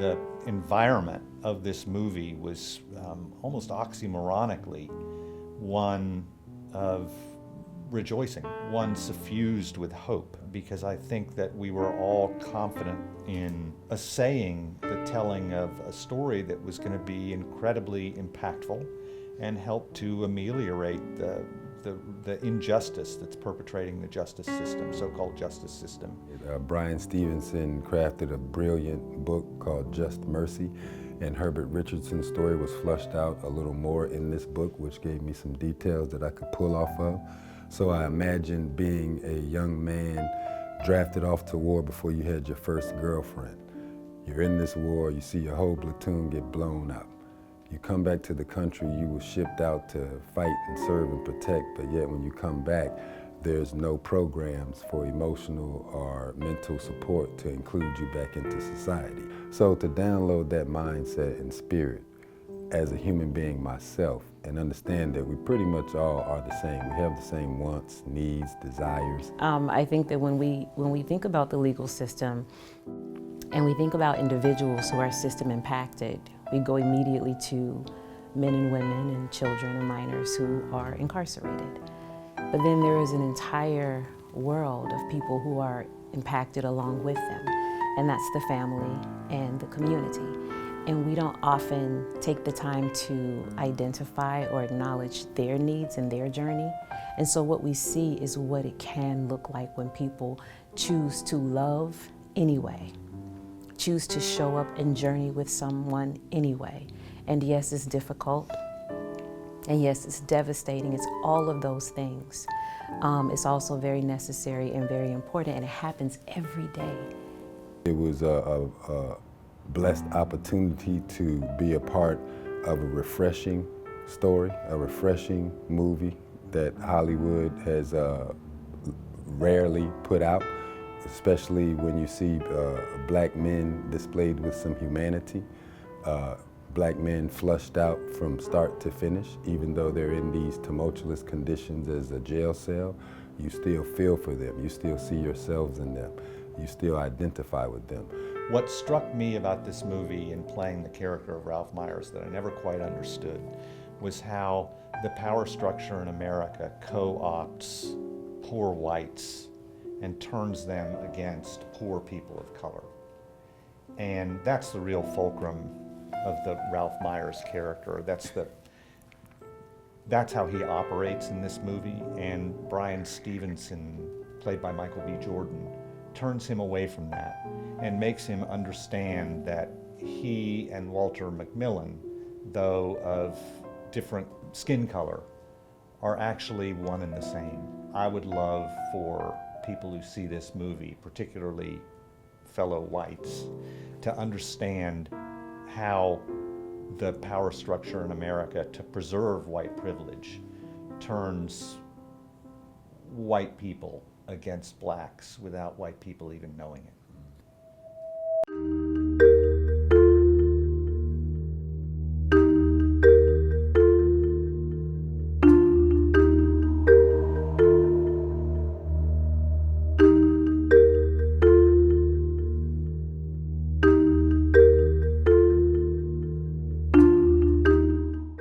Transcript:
the environment of this movie was almost oxymoronically one of rejoicing, one suffused with hope, because I think that we were all confident in assaying the telling of a story that was going to be incredibly impactful and help to ameliorate the injustice that's perpetrating the justice system, so-called justice system. Bryan Stevenson crafted a brilliant book called Just Mercy, and Herbert Richardson's story was fleshed out a little more in this book, which gave me some details that I could pull off of. So I imagine being a young man drafted off to war before you had your first girlfriend. You're in this war, you see your whole platoon get blown up. You come back to the country, you were shipped out to fight and serve and protect, but yet when you come back, there's no programs for emotional or mental support to include you back into society. So to download that mindset and spirit as a human being myself and understand that we pretty much all are the same. We have the same wants, needs, desires. I think that when we think about the legal system and we think about individuals who are system impacted, we go immediately to men and women and children and minors who are incarcerated. But then there is an entire world of people who are impacted along with them, and that's the family and the community. And we don't often take the time to identify or acknowledge their needs and their journey. And so what we see is what it can look like when people choose to love anyway, choose to show up and journey with someone anyway. And yes, it's difficult. And yes, it's devastating. It's all of those things. It's also very necessary and very important, and it happens every day. It was a blessed opportunity to be a part of a refreshing story, a refreshing movie that Hollywood has rarely put out, especially when you see black men displayed with some humanity, black men flushed out from start to finish. Even though they're in these tumultuous conditions as a jail cell, you still feel for them, you still see yourselves in them, you still identify with them. What struck me about this movie in playing the character of Ralph Myers that I never quite understood was how the power structure in America co-opts poor whites and turns them against poor people of color. And that's the real fulcrum of the Ralph Myers character. That's how he operates in this movie, and Bryan Stevenson, played by Michael B. Jordan, turns him away from that and makes him understand that he and Walter McMillan, though of different skin color, are actually one and the same. I would love for people who see this movie, particularly fellow whites, to understand how the power structure in America to preserve white privilege turns white people against blacks without white people even knowing it.